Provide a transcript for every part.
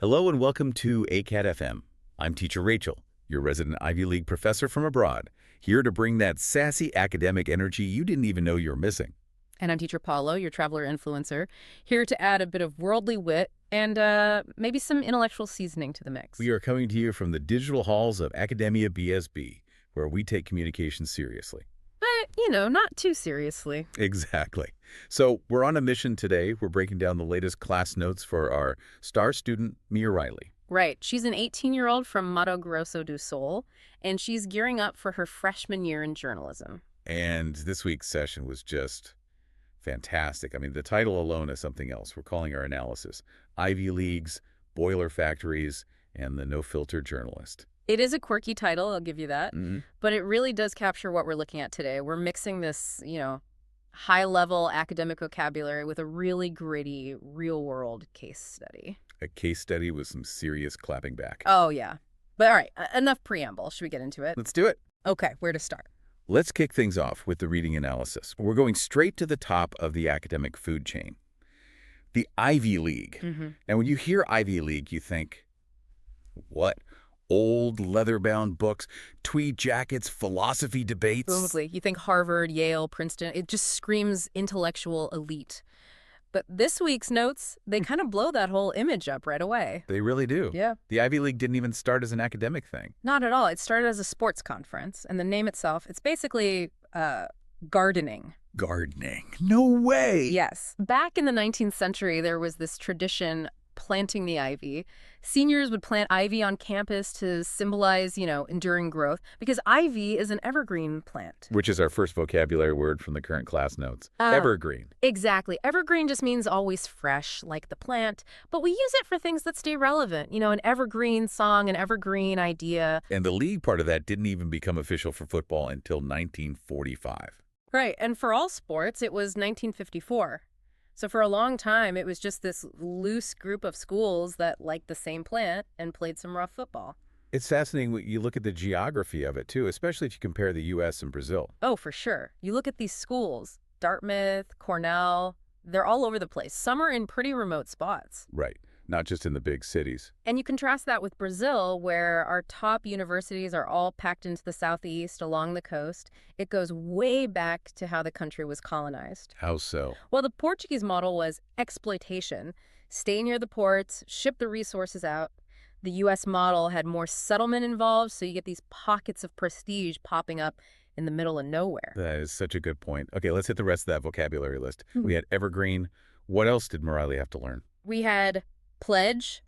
Hello and welcome to Acad FM. I'm teacher Rachel, your resident Ivy League professor from abroad, here to bring that sassy academic energy you didn't even know you were missing. And I'm teacher Paulo, your traveler influencer, here to add a bit of worldly wit and maybe some intellectual seasoning to the mix. We are coming to you from the digital halls of AcademiaBSB, where we take communication seriously. But, not too seriously. Exactly. So we're on a mission today. We're breaking down the latest class notes for our star student, Mia Riley. Right. She's an 18-year-old from Mato Grosso do Sul, and she's gearing up for her freshman year in journalism. And this week's session was just fantastic. I mean, the title alone is something else. We're calling our analysis Ivy Leagues, Boiler Factories, and the No-Filter Journalist. It is a quirky title, I'll give you that, but it really does capture what we're looking at today. We're mixing this, high-level academic vocabulary with a really gritty, real-world case study. A case study with some serious clapping back. Oh, yeah. But all right, enough preamble. Should we get into it? Let's do it. Okay, where to start? Let's kick things off with the reading analysis. We're going straight to the top of the academic food chain, the Ivy League. And when you hear Ivy League, you think, what? Old leather-bound books, tweed jackets, philosophy debates. Boomsly. You think Harvard, Yale, Princeton. It just screams intellectual elite. But this week's notes, they kind of blow that whole image up right away. They really do. Yeah. The Ivy League didn't even start as an academic thing. Not at all. It started as a sports conference, and the name itself, it's basically gardening. Gardening? No way! Yes. Back in the 19th century, there was this tradition planting the ivy. Seniors would plant ivy on campus to symbolize, enduring growth, because ivy is an evergreen plant. Which is our first vocabulary word from the current class notes. Evergreen. Exactly. Evergreen just means always fresh, like the plant, but we use it for things that stay relevant. An evergreen song, an evergreen idea. And the league part of that didn't even become official for football until 1945. Right, and for all sports, it was 1954. So for a long time, it was just this loose group of schools that liked the same plant and played some rough football. It's fascinating when you look at the geography of it, too, especially if you compare the U.S. and Brazil. Oh, for sure. You look at these schools, Dartmouth, Cornell, they're all over the place. Some are in pretty remote spots. Right. Not just in the big cities. And you contrast that with Brazil, where our top universities are all packed into the southeast along the coast. It goes way back to how the country was colonized. How so? Well, the Portuguese model was exploitation. Stay near the ports, ship the resources out. The U.S. model had more settlement involved, so you get these pockets of prestige popping up in the middle of nowhere. That is such a good point. Okay, let's hit the rest of that vocabulary list. We had evergreen. What else did Riley have to learn? We had pledge.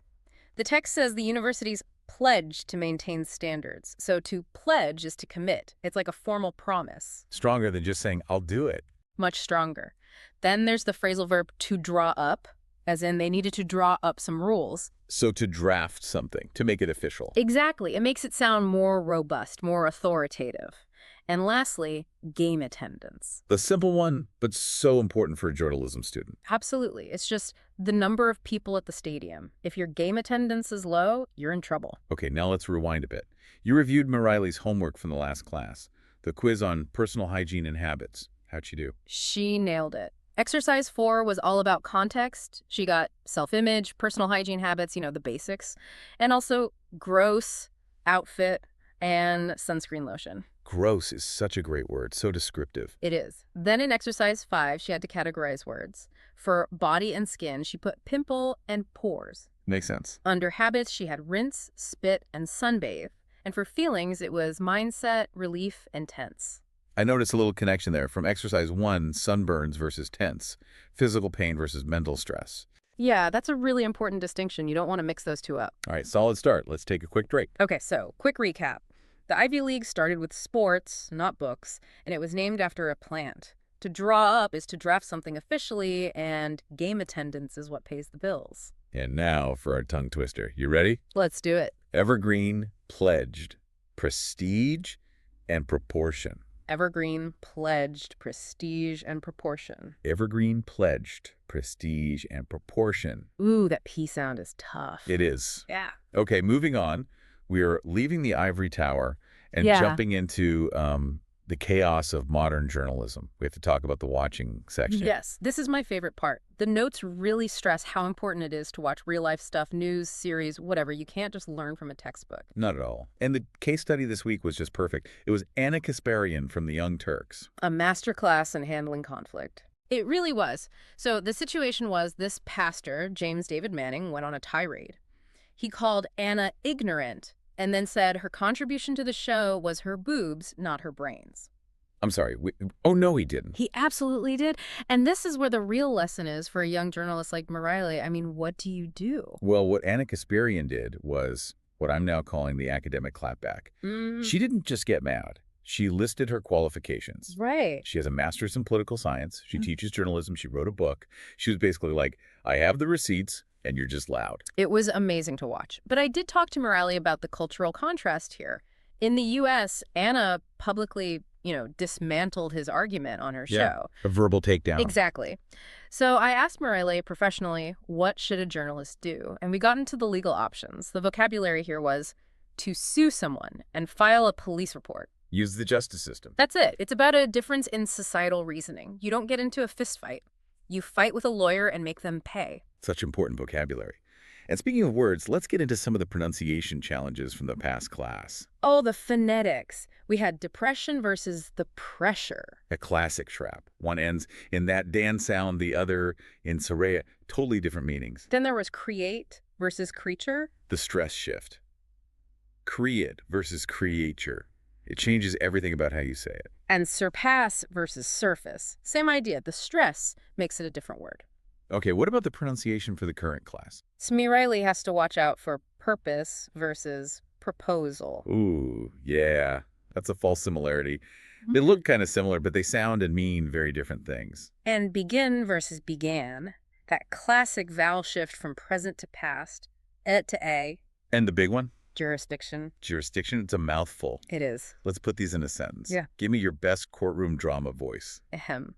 The text says the universities pledge to maintain standards. So to pledge is to commit. It's like a formal promise. Stronger than just saying, I'll do it. Much stronger. Then there's the phrasal verb to draw up, as in they needed to draw up some rules. So to draft something, to make it official. Exactly. It makes it sound more robust, more authoritative. And lastly, game attendance. The simple one, but so important for a journalism student. Absolutely. It's just the number of people at the stadium. If your game attendance is low, you're in trouble. Okay, now let's rewind a bit. You reviewed Riley's homework from the last class, the quiz on personal hygiene and habits. How'd she do? She nailed it. Exercise 4 was all about context. She got self-image, personal hygiene habits, the basics, and also gross, outfit, and sunscreen lotion. Gross is such a great word, so descriptive. It is. Then in exercise 5, she had to categorize words. For body and skin, she put pimple and pores. Makes sense. Under habits, she had rinse, spit, and sunbathe. And for feelings, it was mindset, relief, and tense. I noticed a little connection there from exercise 1, sunburns versus tense, physical pain versus mental stress. Yeah, that's a really important distinction. You don't want to mix those two up. All right, solid start. Let's take a quick break. Okay, so quick recap. The Ivy League started with sports, not books, and it was named after a plant. To draw up is to draft something officially, and game attendance is what pays the bills. And now for our tongue twister. You ready? Let's do it. Evergreen, pledged, prestige, and proportion. Evergreen, pledged, prestige, and proportion. Evergreen, pledged, prestige, and proportion. Ooh, that P sound is tough. It is. Yeah. Okay, moving on. We are leaving the ivory tower and jumping into the chaos of modern journalism. We have to talk about the watching section. Yes, this is my favorite part. The notes really stress how important it is to watch real-life stuff, news, series, whatever. You can't just learn from a textbook. Not at all. And the case study this week was just perfect. It was Anna Kasparian from the Young Turks. A masterclass in handling conflict. It really was. So the situation was this pastor, James David Manning, went on a tirade. He called Anna ignorant and then said her contribution to the show was her boobs, not her brains. I'm sorry. Oh, no, he didn't. He absolutely did. And this is where the real lesson is for a young journalist like Mareille. I mean, what do you do? Well, what Anna Kasparian did was what I'm now calling the academic clapback. She didn't just get mad. She listed her qualifications. Right. She has a master's in political science. She teaches journalism. She wrote a book. She was basically like, I have the receipts, and you're just loud. It was amazing to watch. But I did talk to Mareille about the cultural contrast here. In the U.S., Anna publicly, dismantled his argument on her show. A verbal takedown. Exactly. So I asked Mareille professionally, what should a journalist do? And we got into the legal options. The vocabulary here was to sue someone and file a police report. Use the justice system. That's it. It's about a difference in societal reasoning. You don't get into a fist fight. You fight with a lawyer and make them pay. Such important vocabulary. And speaking of words, let's get into some of the pronunciation challenges from the past class. Oh, the phonetics. We had depression versus the pressure. A classic trap. One ends in that Dan sound, the other in Soraya. Totally different meanings. Then there was create versus creature. The stress shift. Create versus creature. It changes everything about how you say it. And surpass versus surface. Same idea. The stress makes it a different word. Okay, what about the pronunciation for the current class? Mareille has to watch out for purpose versus proposal. Ooh, yeah. That's a false similarity. They look kind of similar, but they sound and mean very different things. And begin versus began. That classic vowel shift from present to past. Et to a. And the big one? Jurisdiction. Jurisdiction, it's a mouthful. It is. Let's put these in a sentence. Yeah. Give me your best courtroom drama voice. Ahem.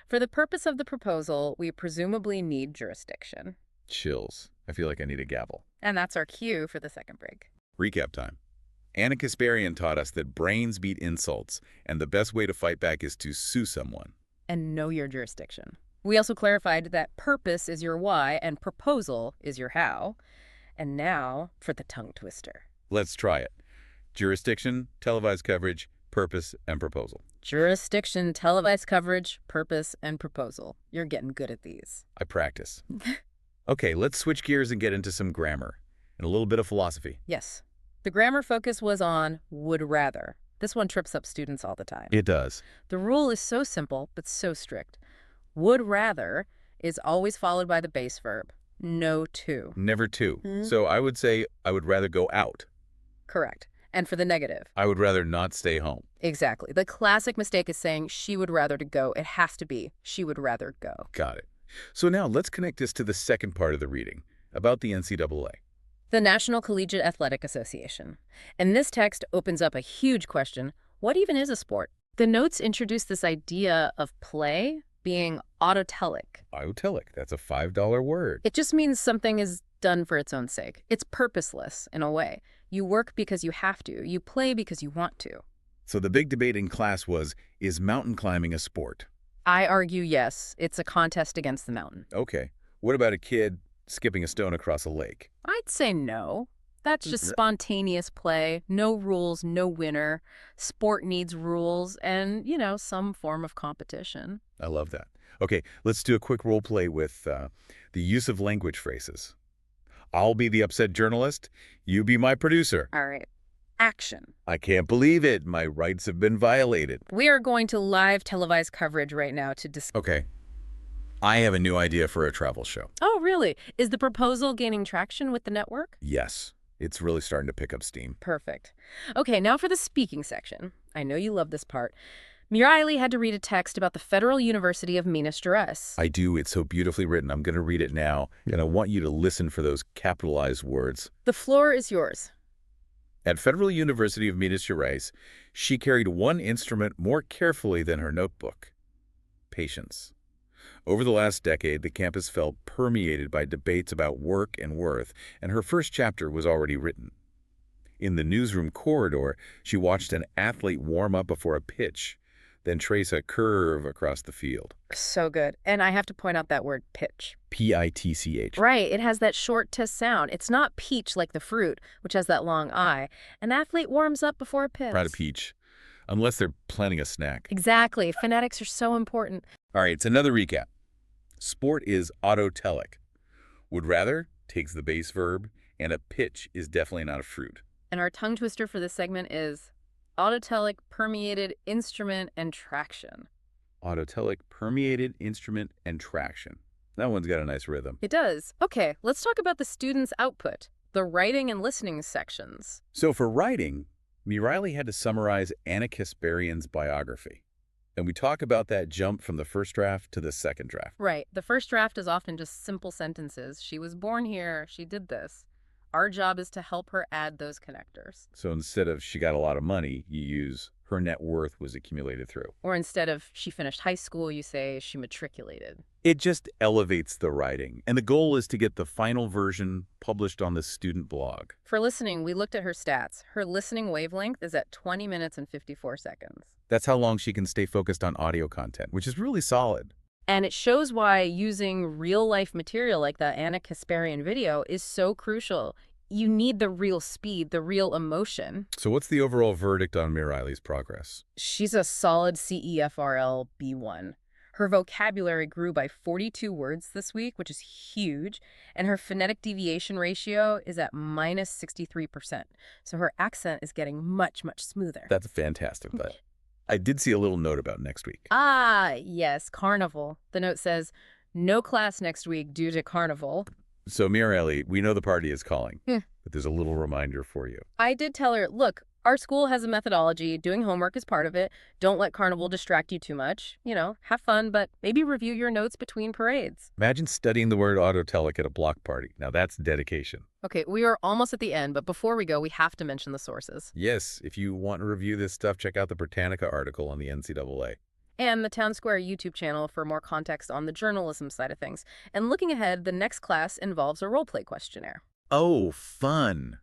For the purpose of the proposal, we presumably need jurisdiction. Chills. I feel like I need a gavel. And that's our cue for the second break. Recap time. Anna Kasparian taught us that brains beat insults, and the best way to fight back is to sue someone. And know your jurisdiction. We also clarified that purpose is your why and proposal is your how. And now for the tongue twister. Let's try it. Jurisdiction, televised coverage, purpose, and proposal. Jurisdiction, televised coverage, purpose, and proposal. You're getting good at these. I practice. Okay, let's switch gears and get into some grammar and a little bit of philosophy. Yes. The grammar focus was on would rather. This one trips up students all the time. It does. The rule is so simple, but so strict. Would rather is always followed by the base verb. No to. Never to. So I would say I would rather go out. Correct. And for the negative. I would rather not stay home. Exactly. The classic mistake is saying she would rather to go. It has to be she would rather go. Got it. So now let's connect this to the second part of the reading, about the NCAA. The National Collegiate Athletic Association. And this text opens up a huge question. What even is a sport? The notes introduce this idea of play being autotelic. Autotelic, that's a $5 word. It just means something is done for its own sake. It's purposeless in a way. You work because you have to. You play because you want to. So the big debate in class was, is mountain climbing a sport? I argue yes. It's a contest against the mountain. Okay. What about a kid skipping a stone across a lake? I'd say no. That's just spontaneous play. No rules, no winner. Sport needs rules and, some form of competition. I love that. Okay, let's do a quick role play with the use of language phrases. I'll be the upset journalist. You be my producer. All right. Action. I can't believe it. My rights have been violated. We are going to live televised coverage right now to discuss. Okay. I have a new idea for a travel show. Oh, really? Is the proposal gaining traction with the network? Yes. It's really starting to pick up steam. Perfect. Okay, now for the speaking section. I know you love this part. Mareille had to read a text about the Federal University of Minas Gerais. I do. It's so beautifully written. I'm going to read it now, and I want you to listen for those capitalized words. The floor is yours. At Federal University of Minas Gerais, she carried one instrument more carefully than her notebook: patience. Over the last decade, the campus felt permeated by debates about work and worth, and her first chapter was already written. In the newsroom corridor, she watched an athlete warm up before a pitch, then trace a curve across the field. So good. And I have to point out that word pitch. P-I-T-C-H. Right. It has that short t sound. It's not peach like the fruit, which has that long I. An athlete warms up before a pitch. Proud of peach. Unless they're planning a snack. Exactly. Phonetics are so important. All right, it's another recap. Sport is autotelic. Would rather takes the base verb, and a pitch is definitely not a fruit. And our tongue twister for this segment is autotelic permeated instrument and traction. Autotelic permeated instrument and traction. That one's got a nice rhythm. It does. Okay, let's talk about the students' output, the writing and listening sections. So for writing, Riley had to summarize Anna Kasparian's biography. And we talk about that jump from the first draft to the second draft. Right. The first draft is often just simple sentences. She was born here. She did this. Our job is to help her add those connectors. So instead of she got a lot of money, you use her net worth was accumulated through. Or instead of she finished high school, you say she matriculated. It just elevates the writing. And the goal is to get the final version published on the student blog. For listening, we looked at her stats. Her listening wavelength is at 20 minutes and 54 seconds. That's how long she can stay focused on audio content, which is really solid. And it shows why using real-life material like the Anna Kasparian video is so crucial. You need the real speed, the real emotion. So what's the overall verdict on Riley's progress? She's a solid CEFRL B1. Her vocabulary grew by 42 words this week, which is huge, and her phonetic deviation ratio is at minus 63%. So her accent is getting much, much smoother. That's fantastic, but I did see a little note about next week. Ah, yes, carnival. The note says, no class next week due to carnival. So, Riley, we know the party is calling, but there's a little reminder for you. I did tell her, look, our school has a methodology. Doing homework is part of it. Don't let carnival distract you too much. You know, have fun, but maybe review your notes between parades. Imagine studying the word autotelic at a block party. Now, that's dedication. Okay, we are almost at the end, but before we go, we have to mention the sources. Yes, if you want to review this stuff, check out the Britannica article on the NCAA. And the Town Square YouTube channel for more context on the journalism side of things. And looking ahead, the next class involves a role-play questionnaire. Oh, fun.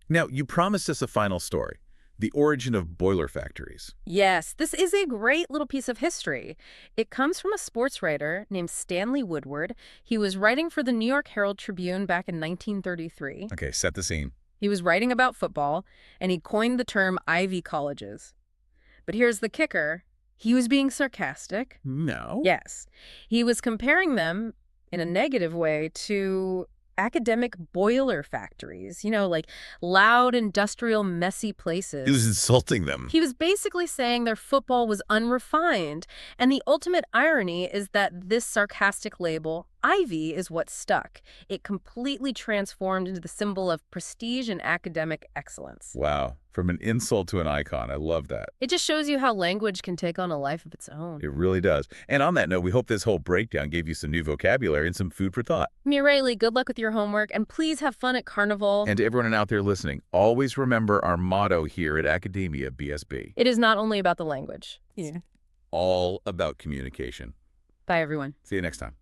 Now, you promised us a final story, the origin of boiler factories. Yes, this is a great little piece of history. It comes from a sports writer named Stanley Woodward. He was writing for the New York Herald Tribune back in 1933. Okay, set the scene. He was writing about football, and he coined the term Ivy colleges. But here's the kicker. He was being sarcastic. No. Yes. He was comparing them in a negative way to academic boiler factories, you know, like loud, industrial, messy places. He was insulting them. He was basically saying their football was unrefined. And the ultimate irony is that this sarcastic label, Ivy, is what stuck. It completely transformed into the symbol of prestige and academic excellence. Wow. From an insult to an icon. I love that. It just shows you how language can take on a life of its own. It really does. And on that note, we hope this whole breakdown gave you some new vocabulary and some food for thought. Riley, good luck with your homework, and please have fun at Carnival. And to everyone out there listening, always remember our motto here at Academia BSB. It is not only about the language. All about communication. Bye, everyone. See you next time.